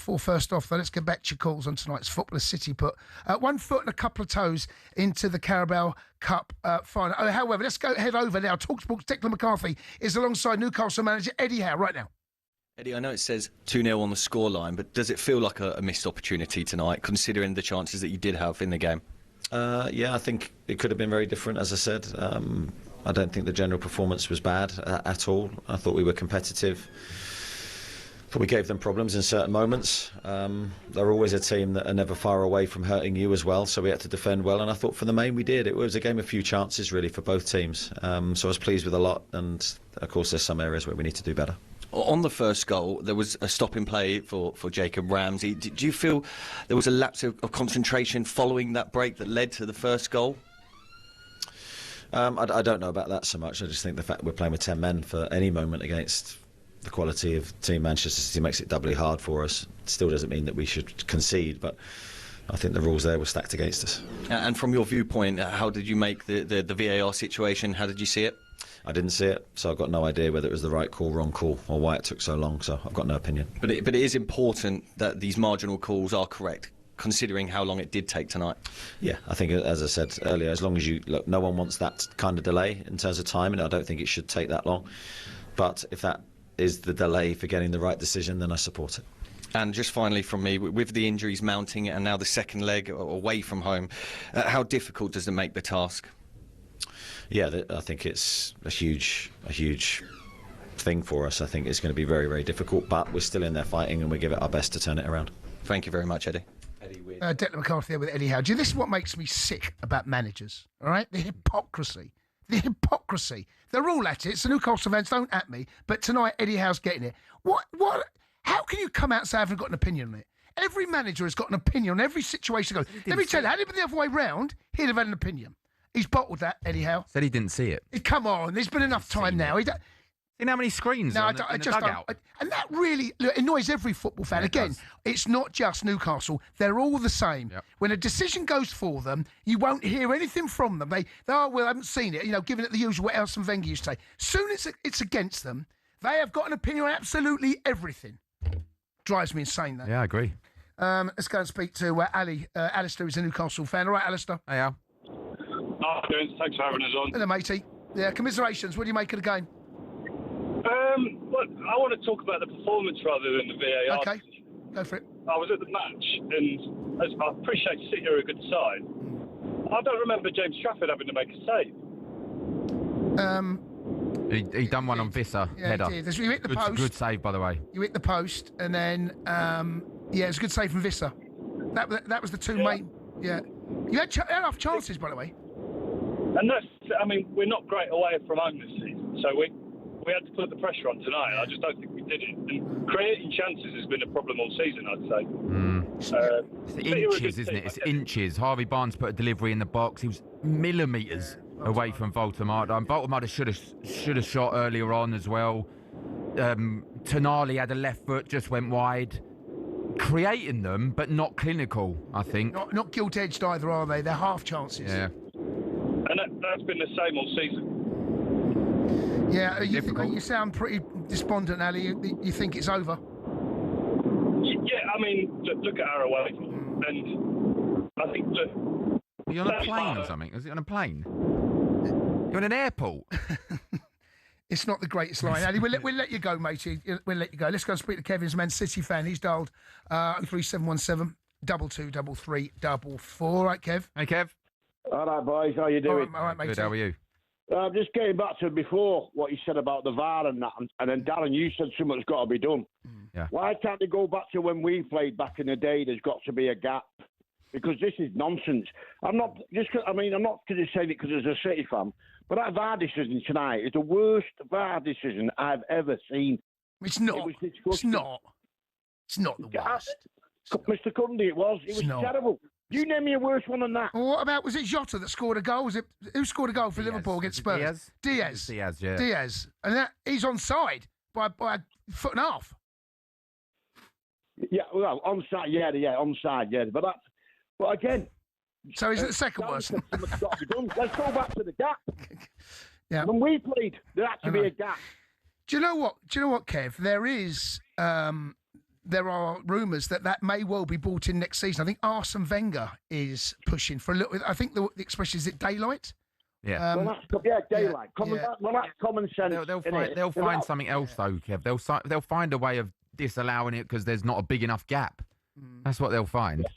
4-4 first off, though. Let's get back to your calls on tonight's Footballer City. Put 1 foot and a couple of toes into the Carabao Cup final. However, let's head over now. talkSPORT's Declan McCarthy is alongside Newcastle manager Eddie Howe right now. Eddie, I know it says 2-0 on the scoreline, but does it feel like a missed opportunity tonight, considering the chances that you did have in the game? Yeah, I think it could have been very different, as I said. I don't think the general performance was bad at all. I thought we were competitive. But we gave them problems in certain moments. They're always a team that are never far away from hurting you as well, so we had to defend well, and I thought for the main we did. It was a game of few chances really for both teams, so I was pleased with a lot, and of course there's some areas where we need to do better. On the first goal, there was a stop in play for Jacob Ramsey. Do you feel there was a lapse of concentration following that break that led to the first goal? I don't know about that so much. I just think the fact that we're playing with 10 men for any moment against the quality of Team Manchester City makes it doubly hard for us. It still doesn't mean that we should concede, but I think the rules there were stacked against us. And from your viewpoint, how did you make the VAR situation? How did you see it? I didn't see it, so I've got no idea whether it was the right call, wrong call, or why it took so long, so I've got no opinion. But it is important that these marginal calls are correct, considering how long it did take tonight. Yeah, I think, as I said earlier, as long as you look, no one wants that kind of delay in terms of time, and I don't think it should take that long. But if that is the delay for getting the right decision, then I support it. And just finally from me, with the injuries mounting and now the second leg away from home, how difficult does it make the task? Yeah, I think it's a huge thing for us. I think it's going to be very, very difficult, but we're still in there fighting, and we give it our best to turn it around. Thank you very much, Eddie. Declan McCarthy there with Eddie Howe. This is what makes me sick about managers, all right? The hypocrisy. They're all at it. It's the Newcastle fans, don't at me. But tonight, Eddie Howe's getting it. What? How can you come out and say I haven't got an opinion on it? Every manager has got an opinion on every situation. Let me tell you, had it been the other way round, he'd have had an opinion. He's bottled that, Eddie Howe. Said he didn't see it. Come on, there's been enough time now. You know how many screens are in the dugout? And that really annoys every football fan. Again, it's not just Newcastle. They're all the same. Yep. When a decision goes for them, you won't hear anything from them. They I haven't seen it, giving it the usual what else and Wenger used to say. Soon as it's against them, they have got an opinion on absolutely everything. Drives me insane, that. Yeah, I agree. Let's go and speak to Ali. Alistair is a Newcastle fan. All right, Alistair? Hey, Al. Thanks for having us on. Hello, matey. Yeah, commiserations. What do you make of the game? Well, I want to talk about the performance rather than the VAR. Okay, go for it. I was at the match, and I appreciate City are a good side. I don't remember James Trafford having to make a save. He done one on Visser, header. He did. You hit the post. Good save, by the way. You hit the post, and then, it was a good save from Visser. That was the two main... Yeah. You had enough chances, by the way. And we're not great away from home this season, so we had to put the pressure on tonight. I just don't think we did it. And creating chances has been a problem all season, I'd say. It's inches, isn't it? It's inches. Harvey Barnes put a delivery in the box. He was millimetres away from Voldemort. Voldemort should have shot earlier on as well. Tonali had a left foot, just went wide. Creating them, but not clinical, I think. Not gilt-edged either, are they? They're half chances. Yeah. And that's been the same all season. Yeah, you sound pretty despondent, Ali. You think it's over? Yeah, look at our away, and I think Are you on a plane or something? Is it on a plane? You're in an airport. It's not the greatest line, Ali. We'll let you go, matey. We'll let you go. Let's go and speak to Kevin's Man City fan. He's dialed 3717 223344. All right, Kev. Hey, Kev. All right, boys. How you doing? All right, matey. Good. How are you? I'm just getting back to before what you said about the VAR and that, and then Darren, you said something's got to be done. Yeah. Why can't they go back to when we played back in the day? There's got to be a gap, because this is nonsense. I'm not just saying it because as a City fan, but that VAR decision tonight is the worst VAR decision I've ever seen. It's not. It's not the worst. Mr. Cundy, it was terrible. You name me a worse one than that. Well, what about, was it Jota that scored a goal? Who scored a goal for Liverpool against Spurs? Diaz, yeah. Diaz. And he's onside by a foot and a half. Yeah, well, onside, onside, yeah. But again... So is it the second worst? Let's go back to the gap. Yeah. When we played, there had to be a gap. Do you know what, Kev? There is... there are rumours that may well be brought in next season. I think Arsene Wenger is pushing for a little. I think the expression is it daylight. Yeah. Daylight. That's common sense. They'll find something else though, Kev. They'll find a way of disallowing it because there's not a big enough gap. That's what they'll find. Yeah.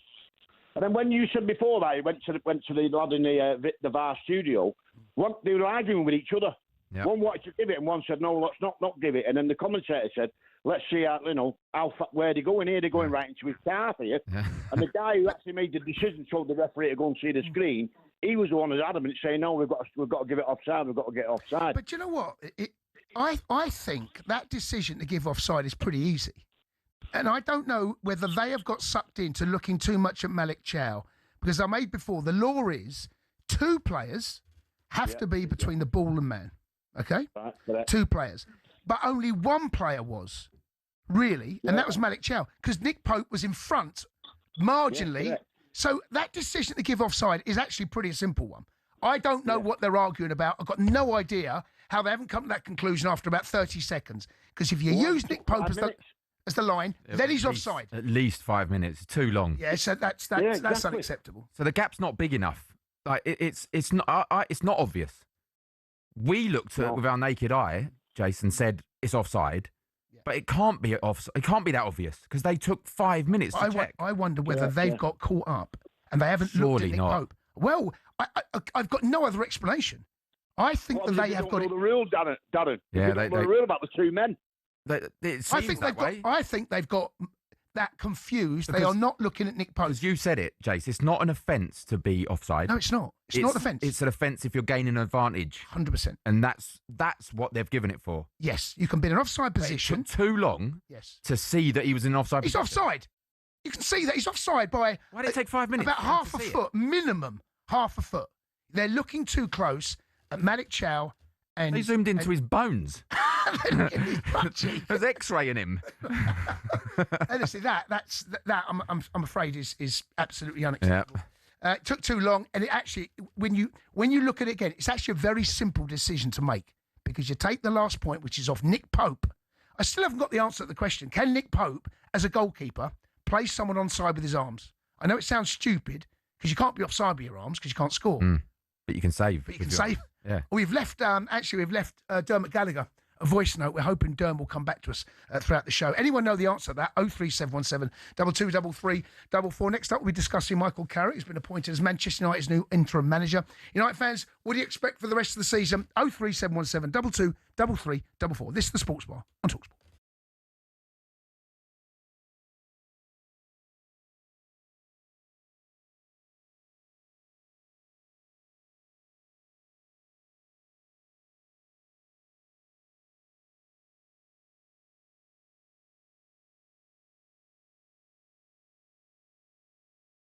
And then when you said before that, you went to the lad in the VAR studio, they were arguing with each other. Yep. One wanted to give it, and one said, "No, let's not give it." And then the commentator said, "Let's see where they're going here. They're going right into his car here." Yeah. And the guy who actually made the decision told the referee to go and see the screen. He was the one who's adamant, saying, "No, we've got to give it offside. We've got to get it offside." But you know what? I think that decision to give offside is pretty easy. And I don't know whether they have got sucked into looking too much at Malik Chow. Because I made before, the law is 2 players have to be between the ball and man. Okay? Right, 2 players. But only 1 player was, really, and that was Malik Chow. Because Nick Pope was in front, marginally. Yeah, so that decision to give offside is actually a pretty simple one. I don't know what they're arguing about. I've got no idea how they haven't come to that conclusion after about 30 seconds. Because if you use Nick Pope as the line, then he's offside. At least 5 minutes. Too long. Yeah, so that's unacceptable. So the gap's not big enough. Like it's not obvious. We looked at it with our naked eye. Jason said it's offside, but it can't be off. It can't be that obvious because they took 5 minutes to check. I wonder whether they've got caught up and they haven't looked at Nick Pope. Well, I've got no other explanation. I think that they have got the rule, Darren. Yeah, they the rule about the 2 men. It seems I think they've got that confused. Because they are not looking at Nick Pope. As you said it, Jace, it's not an offence to be offside. No, it's not. It's not an offence. It's an offence if you're gaining an advantage. 100%. And that's what they've given it for. Yes, you can be in an offside position. It took too long to see that he was in an offside position. He's offside. You can see that he's offside by... Why did it take 5 minutes? About half a foot, minimum. Half a foot. They're looking too close at Malik Chow and... They zoomed into his bones. There's X-raying him. Honestly, I'm afraid is absolutely unacceptable. It took too long, and it actually, when you look at it again, it's actually a very simple decision to make because you take the last point, which is off Nick Pope. I still haven't got the answer to the question: can Nick Pope, as a goalkeeper, place someone onside with his arms? I know it sounds stupid because you can't be offside with your arms because you can't score, but you can save. But you can save. Yeah. We've left Dermot Gallagher a voice note. We're hoping Derm will come back to us throughout the show. Anyone know the answer to that? 03717 223344. Next up, we'll be discussing Michael Carrick, who's been appointed as Manchester United's new interim manager. United fans, what do you expect for the rest of the season? 03717 223344. This is the Sports Bar on talkSPORT.